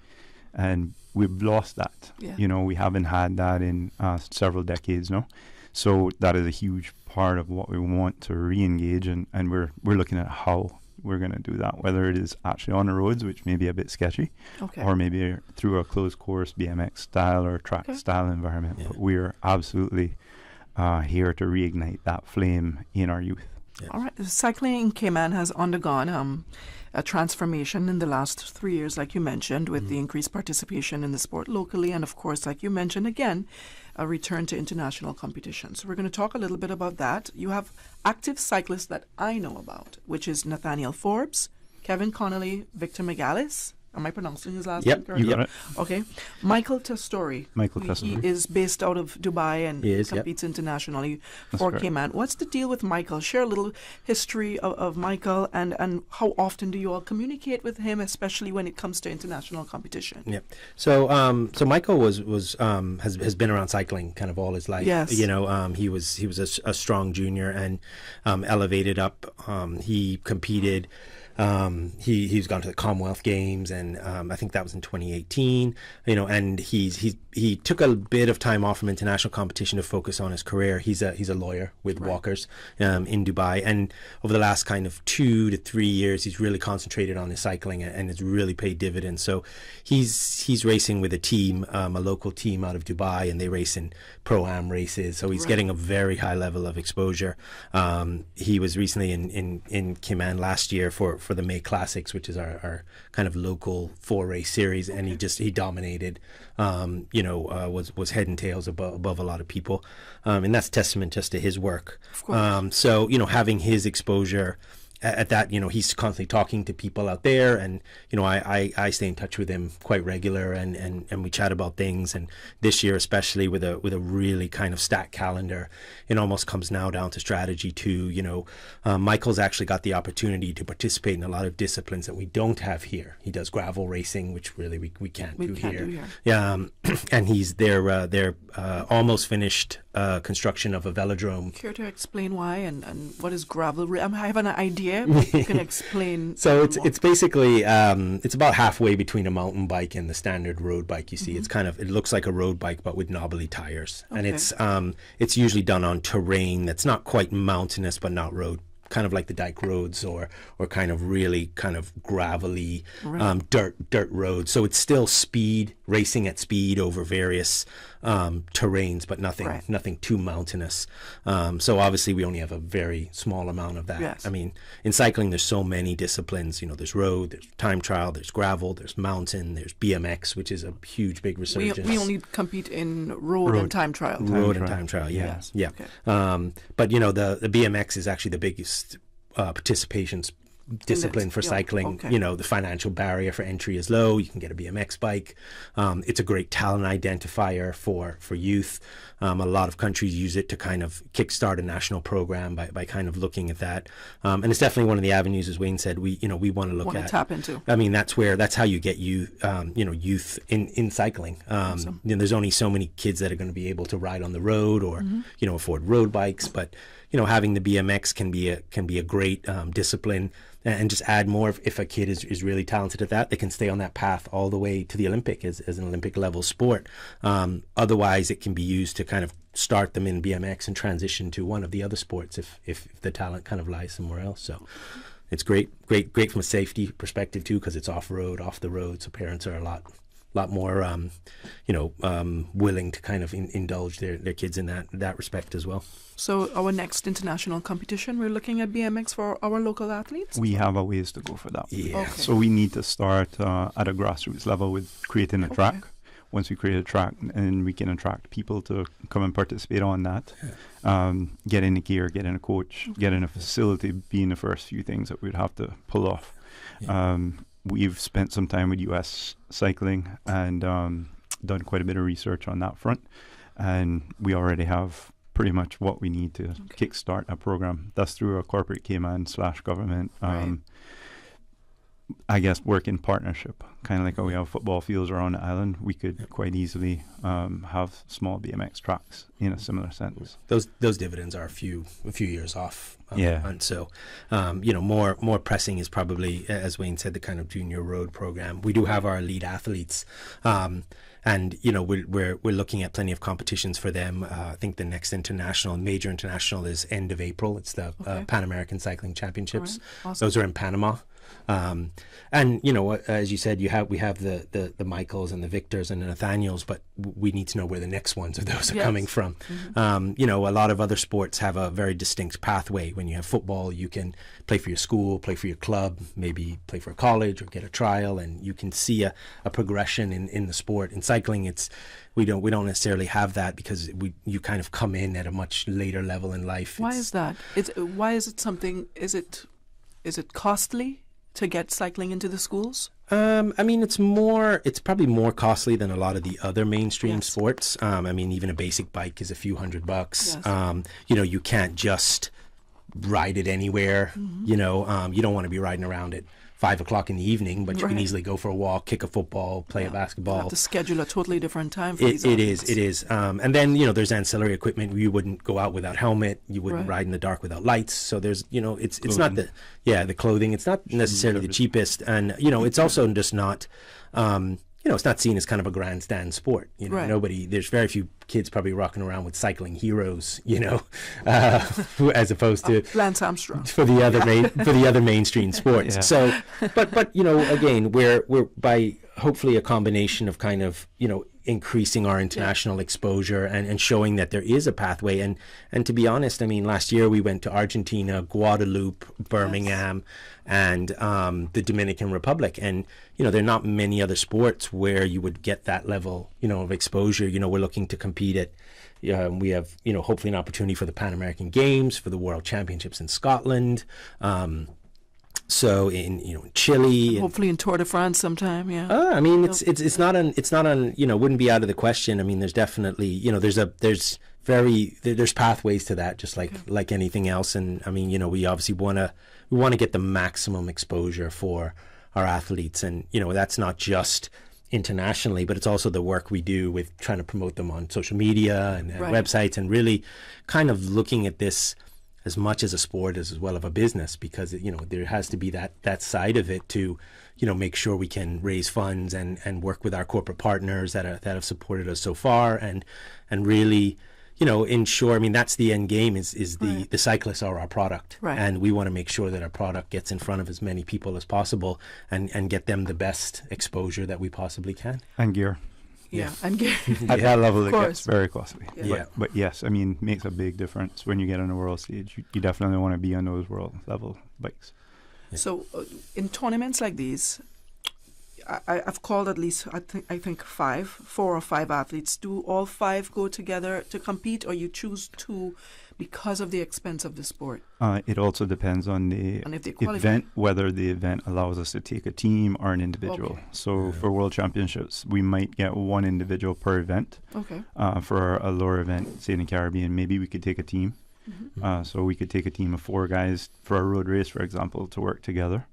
And we've lost that. Yeah. We haven't had that in several decades now. So that is a huge part of what we want to re-engage, and we're looking at how we're going to do that, whether it is actually on the roads, which may be a bit sketchy, or maybe through a closed course BMX style or track style environment. Yeah. But we're absolutely here to reignite that flame in our youth. Yeah. All right. Cycling in Cayman has undergone a transformation in the last 3 years, like you mentioned, with the increased participation in the sport locally, and of course, like you mentioned again, a return to international competitions. So we're going to talk a little bit about that. You have active cyclists that I know about, which is Nathaniel Forbes, Kevin Connolly, Victor McGallis. Am I pronouncing his last name correctly? You got it. Okay. Michael Testori. He is based out of Dubai and competes internationally for Cayman. What's the deal with Michael? Share a little history of Michael and how often do you all communicate with him, especially when it comes to international competition? Yeah. So Michael has been around cycling kind of all his life. Yes. He was a strong junior and elevated up. He competed. He's gone to the Commonwealth Games, and I think that was in 2018. And he took a bit of time off from international competition to focus on his career. He's a lawyer with Walkers in Dubai, and over the last kind of 2 to 3 years, he's really concentrated on his cycling, and it's really paid dividends. So he's racing with a team, a local team out of Dubai, and they race in Pro-Am races. So he's getting a very high level of exposure. He was recently in Cayman last year for the May Classics, which is our kind of local 4-race series, and he dominated. Was head and tails above a lot of people, and that's testament just to his work. Of course. So having his exposure at that, he's constantly talking to people out there, and I stay in touch with him quite regular, and we chat about things. And this year, especially with a really kind of stacked calendar, it almost comes now down to strategy too. Michael's actually got the opportunity to participate in a lot of disciplines that we don't have here. He does gravel racing, which really we can't do here. Yeah, and he's they're almost finished construction of a velodrome. Care to explain why and what is gravel? I have an idea. You can explain. So it's basically it's about halfway between a mountain bike and the standard road bike. You see, it looks like a road bike but with knobbly tires, and it's usually done on terrain that's not quite mountainous but not road, kind of like the dike roads or kind of really kind of gravelly dirt roads. So it's still racing at speed over various terrains, but nothing too mountainous. So obviously we only have a very small amount of that. Yes. I mean, in cycling there's so many disciplines. There's road, there's time trial, there's gravel, there's mountain, there's BMX, which is a huge big resurgence. We only compete in road and time trial. And time trial, yes. Yeah. Okay. But the BMX is actually the biggest participation discipline for cycling. Okay. The financial barrier for entry is low. You can get a BMX bike. It's a great talent identifier for youth. A lot of countries use it to kind of kickstart a national program by kind of looking at that. And it's definitely one of the avenues, as Wayne said, we want to look at. Tap into. I mean, that's how you get youth in cycling. Awesome. There's only so many kids that are going to be able to ride on the road or afford road bikes, but having the BMX can be a great discipline, and just add more if a kid is really talented at that, they can stay on that path all the way to the Olympic as an Olympic level sport. Otherwise, it can be used to kind of start them in BMX and transition to one of the other sports if the talent kind of lies somewhere else. So it's great from a safety perspective too, because it's off the road, so parents are a lot more willing to kind of indulge their kids in that respect as well. So our next international competition, we're looking at BMX for our local athletes? We have a ways to go for that. Yeah. Okay. So we need to start at a grassroots level with creating a track. Once we create a track, and we can attract people to come and participate on that, getting the gear, getting a coach, getting a facility being the first few things that we'd have to pull off. We've spent some time with U.S. cycling and done quite a bit of research on that front, and we already have pretty much what we need to kickstart a program. That's through a corporate Cayman/government. I guess work in partnership, kind of like how we have football fields around the island. We could quite easily have small BMX tracks in a similar sense. Those dividends are a few years off. And so, more pressing is probably, as Wayne said, the kind of junior road program. We do have our elite athletes, and we're looking at plenty of competitions for them. I think the next major international is end of April. It's the Pan American Cycling Championships. Right. Awesome. Those are in Panama. And as you said, we have the Michaels and the Victors and the Nathaniels, but we need to know where the next ones of those are coming from. Mm-hmm. A lot of other sports have a very distinct pathway. When you have football, you can play for your school, play for your club, maybe play for a college or get a trial, and you can see a progression in the sport. In cycling, we don't necessarily have that because you kind of come in at a much later level in life. Why is that? Why is it something? Is it costly to get cycling into the schools? It's probably more costly than a lot of the other mainstream sports. Even a basic bike is a few $100. Yes. You can't just ride it anywhere. Mm-hmm. You don't want to be riding around it 5 o'clock in the evening, but you can easily go for a walk, kick a football, play a basketball. You have to schedule a totally different time for these athletes. It is. And then, there's ancillary equipment. You wouldn't go out without helmet. You wouldn't ride in the dark without lights. So there's, it's not the clothing. It's not necessarily the cheapest. And, it's also just not, it's not seen as kind of a grandstand sport. There's very few kids probably rocking around with cycling heroes, as opposed to Lance Armstrong for the other mainstream sports. Yeah. So, but again, we're by hopefully a combination of kind of increasing our international exposure and showing that there is a pathway. And to be honest, last year we went to Argentina, Guadeloupe, Birmingham, and the Dominican Republic. And, there are not many other sports where you would get that level, of exposure. We're looking to compete at, we have, hopefully an opportunity for the Pan American Games, for the World Championships in Scotland. So in Chile, hopefully in Tour de France sometime. Yeah. It's not on. Wouldn't be out of the question. There's definitely there's pathways to that, just like anything else. And we obviously want to get the maximum exposure for our athletes, and that's not just internationally, but it's also the work we do with trying to promote them on social media and websites, and really kind of looking at this as much as a sport as well as a business, because there has to be that side of it to make sure we can raise funds and work with our corporate partners that have supported us so far, and really ensure, that's the end game is the cyclists are our product, and we want to make sure that our product gets in front of as many people as possible and get them the best exposure that we possibly can. And gear. Yeah, and gear. At that level, it gets very costly. Yeah. But yes, makes a big difference when you get on the world stage. You definitely want to be on those world level bikes. Yeah. So in tournaments like these, I've called at least, I think 4 or 5 athletes. Do all 5 go together to compete, or you choose 2 because of the expense of the sport? It also depends on the event, whether the event allows us to take a team or an individual. Okay. So for World Championships, we might get 1 individual per event. Okay. For a lower event, say in the Caribbean, maybe we could take a team. Mm-hmm. So we could take a team of 4 guys for a road race, for example, to work together.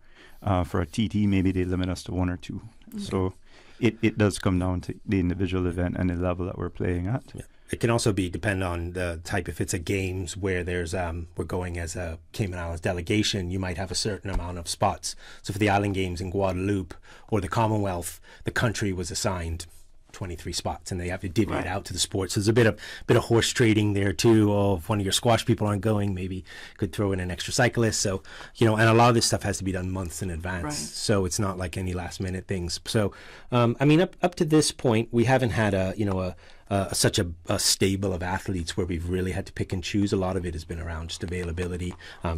For a TT, maybe they limit us to 1 or 2. Okay. So it does come down to the individual event and the level that we're playing at. Yeah. It can also depend on the type. If it's a games where there's we're going as a Cayman Islands delegation, you might have a certain amount of spots. So for the Island Games in Guadeloupe or the Commonwealth, the country was assigned 23 spots, and they have to divvy it out to the sports. So there's a bit of horse trading there too. If one of your squash people aren't going, maybe could throw in an extra cyclist. So and a lot of this stuff has to be done months in advance. So it's not like any last minute things. So up to this point, we haven't had such a stable of athletes where we've really had to pick and choose. A lot of it has been around just availability.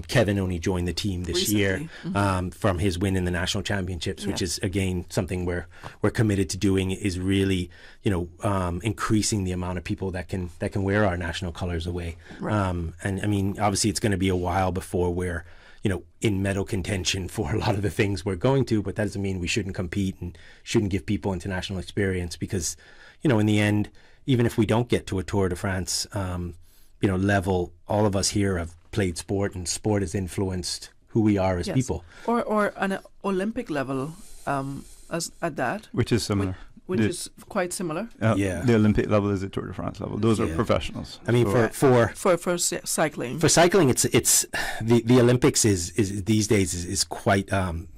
Kevin only joined the team this year from his win in the national championships, which is again something we're committed to doing, is really increasing the amount of people that can wear our national colors away. And obviously it's going to be a while before we're in medal contention for a lot of the things we're going to, but that doesn't mean we shouldn't compete and shouldn't give people international experience because, in the end, even if we don't get to a Tour de France, level, all of us here have played sport and sport has influenced who we are as people. Or an Olympic level as at that. Which is similar. Which is quite similar. The Olympic level is the Tour de France level. Those are professionals. I mean, for cycling. For cycling, it's the Olympics is these days is quite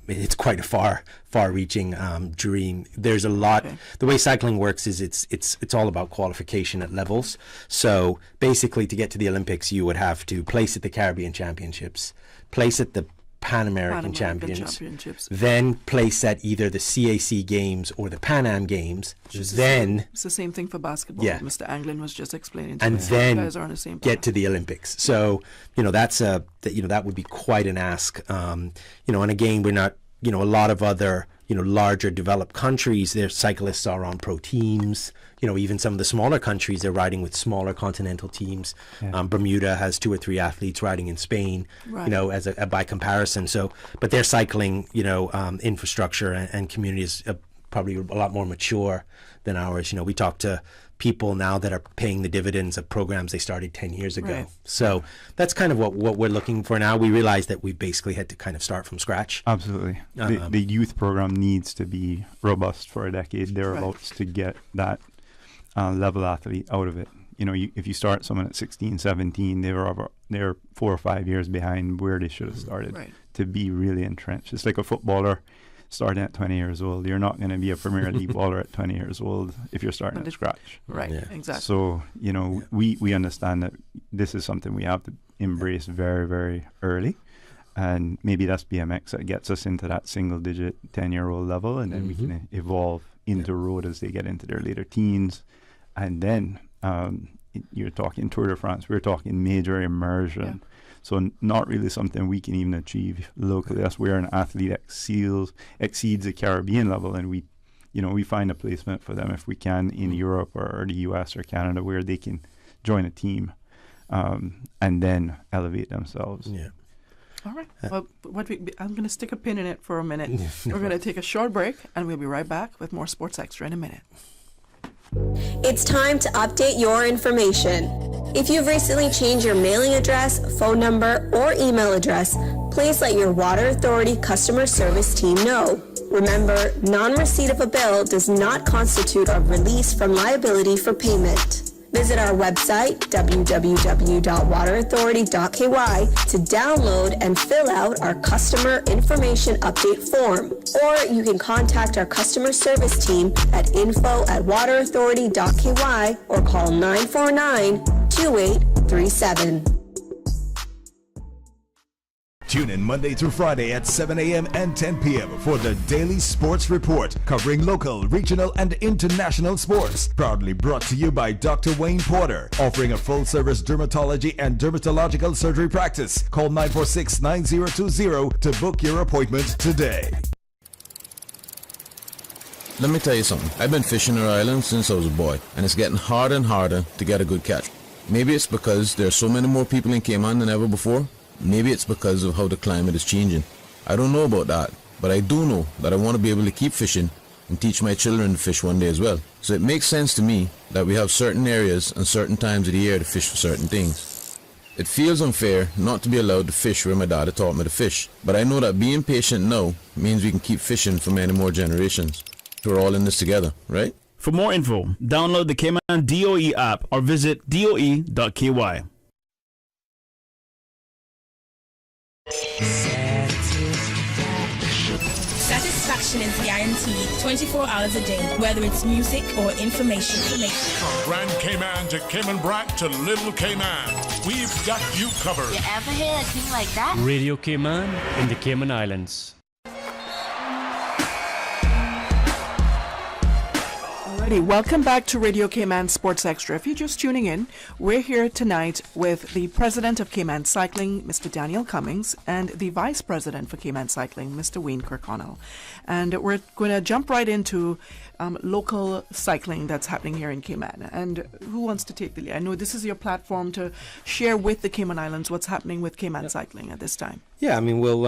it's quite a far-reaching dream. There's a lot. Okay. The way cycling works is it's all about qualification at levels. So basically, to get to the Olympics, you would have to place at the Caribbean Championships, place at the Pan American Championships, then place at either the CAC Games or the Pan Am Games. Then it's the same thing for basketball. Yeah. Mr. Anglin was just explaining to and me. then you guys are on the same get to the Olympics. So that would be quite an ask. And again, we're not a lot of other larger developed countries. Their cyclists are on pro teams. Even some of the smaller countries, they're riding with smaller continental teams. Yeah. Bermuda has 2 or 3 athletes riding in Spain, right. As by comparison. So, but their cycling, infrastructure and community is probably a lot more mature than ours. We talk to people now that are paying the dividends of programs they started 10 years ago. Right. So that's kind of what we're looking for now. We realize that we basically had to kind of start from scratch. Absolutely. The youth program needs to be robust for a decade thereabouts to get that level athlete out of it. If you start someone at 16, 17, they're 4 or 5 years behind where they should have started to be really entrenched. It's like a footballer starting at 20 years old. You're not going to be a Premier League baller at 20 years old if you're starting at scratch. Right, exactly. So, we understand that this is something we have to embrace very, very early. And maybe that's BMX that gets us into that single-digit 10-year-old level, and then we can evolve into road as they get into their later teens. And then you're talking Tour de France, we're talking major immersion. Yeah. So not really something we can even achieve locally. That's where an athlete exceeds the Caribbean level, and we find a placement for them if we can in Europe or the US or Canada where they can join a team and then elevate themselves. Yeah. All right. Well, I'm going to stick a pin in it for a minute. We're going to take a short break, and we'll be right back with more Sports Extra in a minute. It's time to update your information. If you've recently changed your mailing address, phone number, or email address, please let your Water Authority customer service team know. Remember, non-receipt of a bill does not constitute a release from liability for payment. Visit our website, www.waterauthority.ky, to download and fill out our customer information update form. Or you can contact our customer service team at info@waterauthority.ky or call 949-2837. Tune in Monday through Friday at 7 a.m. and 10 p.m. for the Daily Sports Report, covering local, regional, and international sports. Proudly brought to you by Dr. Wayne Porter, offering a full-service dermatology and dermatological surgery practice. Call 946-9020 to book your appointment today. Let me tell you something. I've been fishing our island since I was a boy, and it's getting harder and harder to get a good catch. Maybe it's because there are so many more people in Cayman than ever before. Maybe it's because of how the climate is changing. I don't know about that, but I do know that I want to be able to keep fishing and teach my children to fish one day as well. So it makes sense to me that we have certain areas and certain times of the year to fish for certain things. It feels unfair not to be allowed to fish where my dad had taught me to fish, but I know that being patient now means we can keep fishing for many more generations. We're all in this together, right? For more info, download the Cayman DOE app or visit doe.ky. Satisfaction is guaranteed 24 hours a day, whether it's music or information. From Grand Cayman to Cayman Brac to Little Cayman, we've got you covered. You ever hear a thing like that? Radio Cayman in the Cayman Islands. Alrighty, welcome back to Radio Cayman Sports Extra. If you're just tuning in, we're here tonight with the president of Cayman Cycling, Mr. Daniel Cummings, and the vice president for Cayman Cycling, Mr. Wayne Kirkconnell. And we're going to jump right into local cycling that's happening here in Cayman. And who wants to take the lead? I know this is your platform to share with the Cayman Islands what's happening with Cayman cycling at this time. Yeah, I mean, we'll,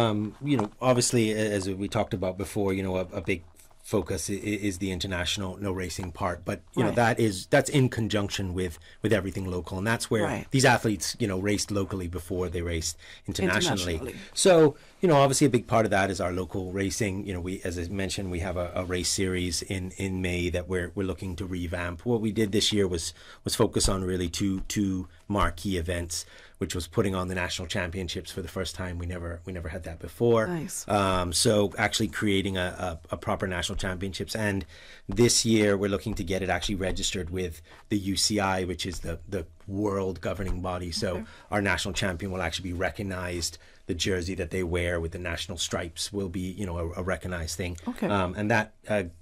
obviously, as we talked about before, a big focus is the international no racing part, but you know that's in conjunction with everything local, and that's where these athletes raced locally before they raced internationally. So obviously a big part of that is our local racing. We, as I mentioned, we have a race series in May that we're looking to revamp. What we did this year was focus on really two marquee events, which was putting on the national championships for the first time. We never had that before. Nice. So actually creating a proper national championships, and this year we're looking to get it actually registered with the UCI, which is the world governing body. So our national champion will actually be recognized. The jersey that they wear with the national stripes will be, a recognized thing. Okay. And that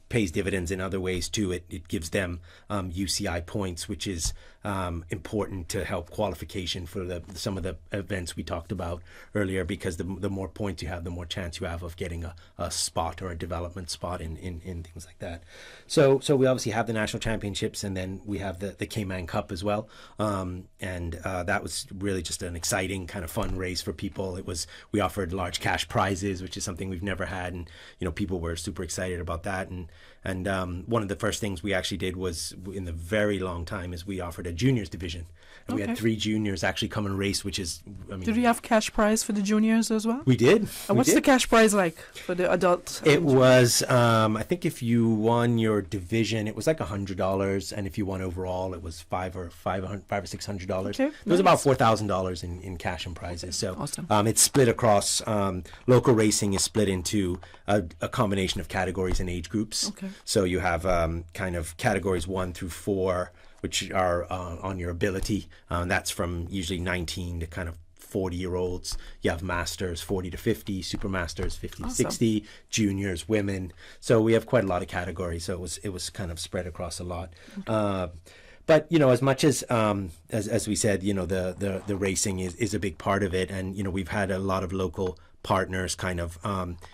pays dividends in other ways too. It gives them UCI points, which is important to help qualification for some of the events we talked about earlier, because the more points you have, the more chance you have of getting a spot or a development spot in things like that. So we obviously have the national championships, and then we have the Cayman Cup as well. And that was really just an exciting kind of fun race for people. We offered large cash prizes, which is something we've never had, and people were super excited about that. And one of the first things we actually did was, in the very long time, is we offered a juniors division, and we had 3 juniors actually come and race, which is, did we have cash prize for the juniors as well? We did. And what's the cash prize like for the adults? It was, I think if you won your division, it was like $100, and if you won overall, it was $500 or $600. Okay, it was about $4,000 in cash and prizes. So awesome. It's split across. Local racing is split into a combination of categories and age groups. Okay. So you have kind of categories 1 through 4, which are on your ability. That's from usually 19 to kind of 40-year-olds. You have masters 40 to 50, super masters 50 to 60, juniors, women. So we have quite a lot of categories. So it was kind of spread across a lot. Okay. But as much as we said, the racing is a big part of it, and we've had a lot of local partners kind of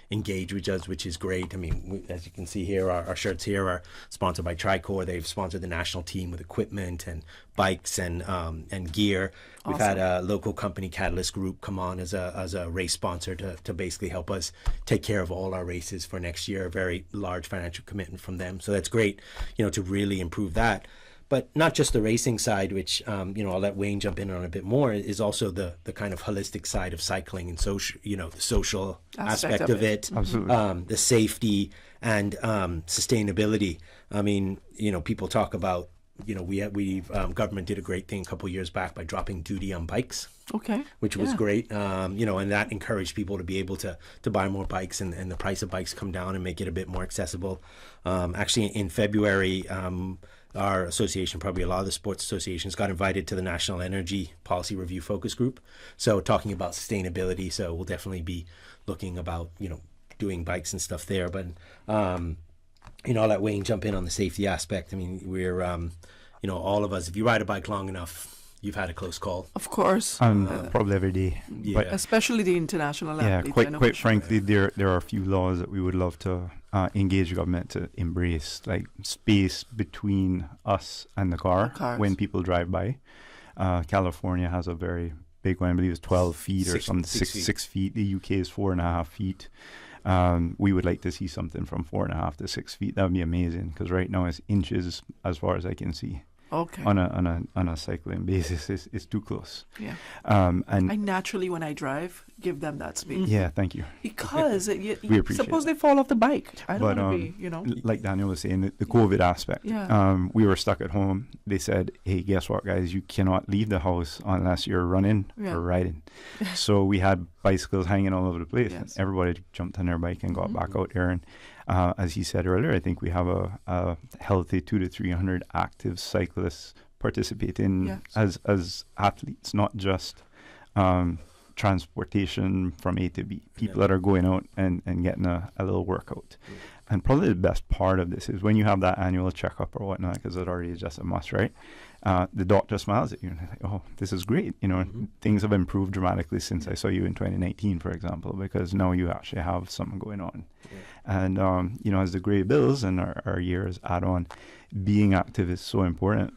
engage with us, which is great. I mean, as you can see here, our shirts here are sponsored by Tricor. They've sponsored the national team with equipment and bikes and gear. Awesome. We've had a local company, Catalyst Group, come on as a race sponsor to basically help us take care of all our races for next year. A very large financial commitment from them. So that's great, to really improve that. But not just the racing side, which, I'll let Wayne jump in on a bit more, is also the kind of holistic side of cycling and social, the social aspect of it. Absolutely. The safety and sustainability. I mean, people talk about, government did a great thing a couple of years back by dropping duty on bikes. Okay. Which was great, and that encouraged people to be able to buy more bikes, and the price of bikes come down and make it a bit more accessible. Actually, in February, our association, probably a lot of the sports associations, got invited to the National Energy Policy Review Focus Group. So talking about sustainability, so we'll definitely be looking about, doing bikes and stuff there. But, I'll let Wayne jump in on the safety aspect. I mean, we're, all of us, if you ride a bike long enough, you've had a close call. Of course. Probably every day. Yeah. But especially the international athletes. Quite frankly, there are a few laws that we would love to engage government to embrace, like space between us and the car when people drive by. California has a very big one. I believe it's 12 feet or something, 6 feet. The UK is 4.5 feet. We would like to see something from 4.5 to 6 feet. That would be amazing, because right now it's inches as far as I can see. Okay. On a cycling basis, it's too close. Yeah. And I naturally, when I drive, give them that space. Yeah, thank you. Because we appreciate suppose they fall off the bike. I don't want to be, Like Daniel was saying, the COVID aspect. Yeah. We were stuck at home. They said, "Hey, guess what, guys? You cannot leave the house unless you're running or riding." So we had bicycles hanging all over the place. Yes. And everybody jumped on their bike and got back out there. And as he said earlier, I think we have a healthy 200 to 300 active cyclists participating as athletes, not just transportation from A to B. People that are going out and getting a little workout. And probably the best part of this is when you have that annual checkup or whatnot, because it already is just a must, right? The doctor smiles at you and they're like, oh, this is great. You know, things have improved dramatically since I saw you in 2019, for example, because now you actually have something going on. And, you know, as the gray bills and our years add on, being active is so important.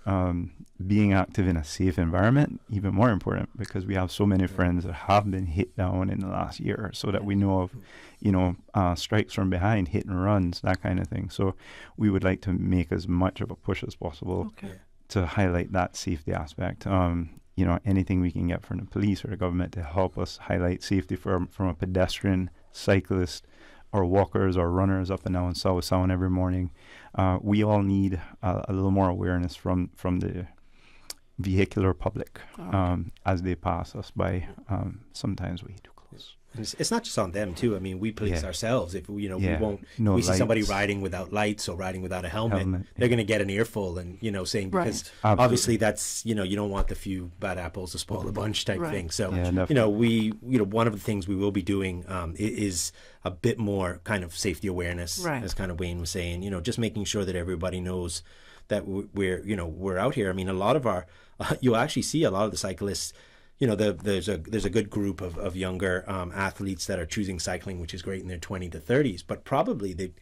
Being active in a safe environment, even more important, because we have so many friends that have been hit down in the last year, so that we know of, you know, strikes from behind, hit and runs, that kind of thing. So we would like to make as much of a push as possible to highlight that safety aspect. You know, anything we can get from the police or the government to help us highlight safety from a pedestrian, cyclist, or walkers or runners up and down South Sound every morning. We all need a little more awareness from the vehicular public as they pass us by, sometimes way too close. And it's not just on them too. I mean, we police ourselves. If we won't, no we see somebody lights. riding without lights or riding without a helmet, they're going to get an earful, and saying because Absolutely. obviously that's you don't want the few bad apples to spoil the bunch type thing. So definitely. one of the things we will be doing is a bit more kind of safety awareness, as kind of Wayne was saying. Just making sure that everybody knows that we're out here. I mean, a lot of our you'll actually see a lot of the cyclists. There's a good group of younger athletes that are choosing cycling, which is great in their 20 to 30s, but probably the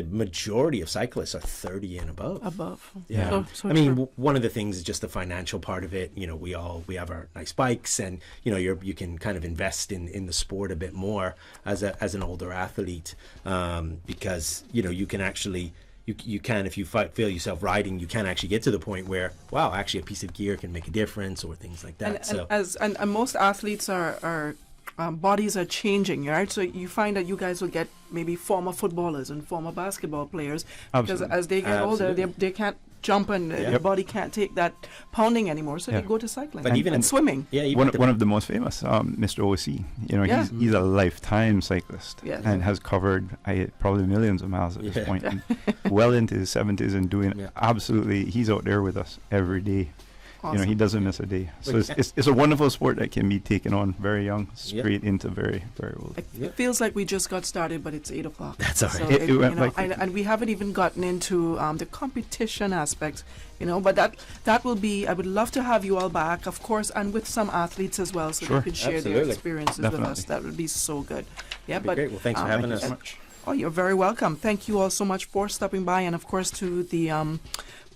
majority of cyclists are 30 and above. Yeah. So I mean, one of the things is just the financial part of it. We have our nice bikes, and you can kind of invest in the sport a bit more as an older athlete, because you can actually. You can, if you feel yourself riding, you can actually get to the point where, wow, actually a piece of gear can make a difference, or things like that. And most athletes are bodies are changing, right? So you find that you guys will get maybe former footballers and former basketball players, because as they get older, they can't jump, and their body can't take that pounding anymore, so they go to cycling. But even in swimming. One of the most famous, Mr. OC, he's a lifetime cyclist and has covered probably millions of miles at this point, and well into his 70s, and doing absolutely, he's out there with us every day. Awesome. He doesn't miss a day. So it's a wonderful sport that can be taken on very young, straight into very, very old. It feels like we just got started, but it's 8 o'clock. That's all right. So it went and we haven't even gotten into the competition aspect, but that will be, I would love to have you all back, of course, and with some athletes as well, so they can share their experiences with us. That would be so good. That'd be great. Well, thanks for having us. So much. Oh, you're very welcome. Thank you all so much for stopping by, and of course to the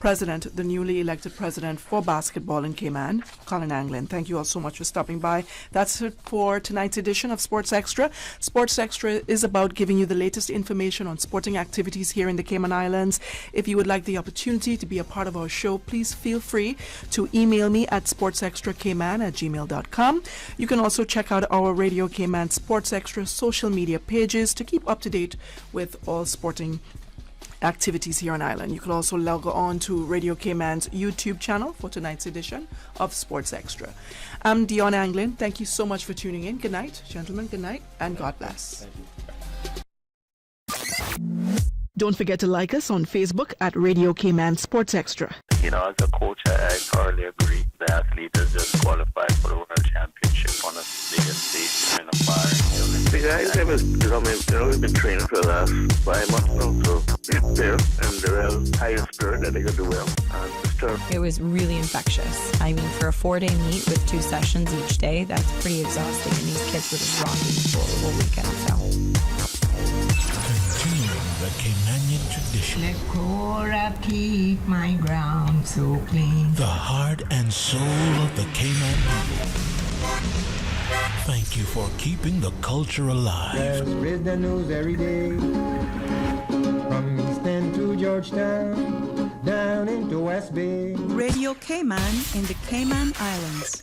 president, the newly elected president for basketball in Cayman, Colin Anglin. Thank you all so much for stopping by. That's it for tonight's edition of Sports Extra. Sports Extra is about giving you the latest information on sporting activities here in the Cayman Islands. If you would like the opportunity to be a part of our show, please feel free to email me at sportsextracayman@gmail.com. You can also check out our Radio Cayman Sports Extra social media pages to keep up to date with all sporting activities here on Island. You can also log on to Radio Cayman's YouTube channel for tonight's edition of Sports Extra. I'm DIONNE Anglin. Thank you so much for tuning in. Good night, gentlemen. Good night, and God bless. Don't forget to like us on Facebook at Radio Cayman Sports Extra. As a coach, I thoroughly agree. The athlete has just qualified for the World Championship on the biggest stage in a fire. The guys have we've been training for the last 5 months now, so it's there, and they're all high in spirit that they're going to do well. It was really infectious. I mean, for a 4-day meet with 2 sessions each day, that's pretty exhausting, and these kids were just rocking for the whole weekend, so. Continuing the Caymanian tradition. Let Cora keep my ground so clean. The heart and soul of the Cayman people. Thank you for keeping the culture alive. There's the news every day. From East End to Georgetown, down into West Bay. Radio Cayman in the Cayman Islands.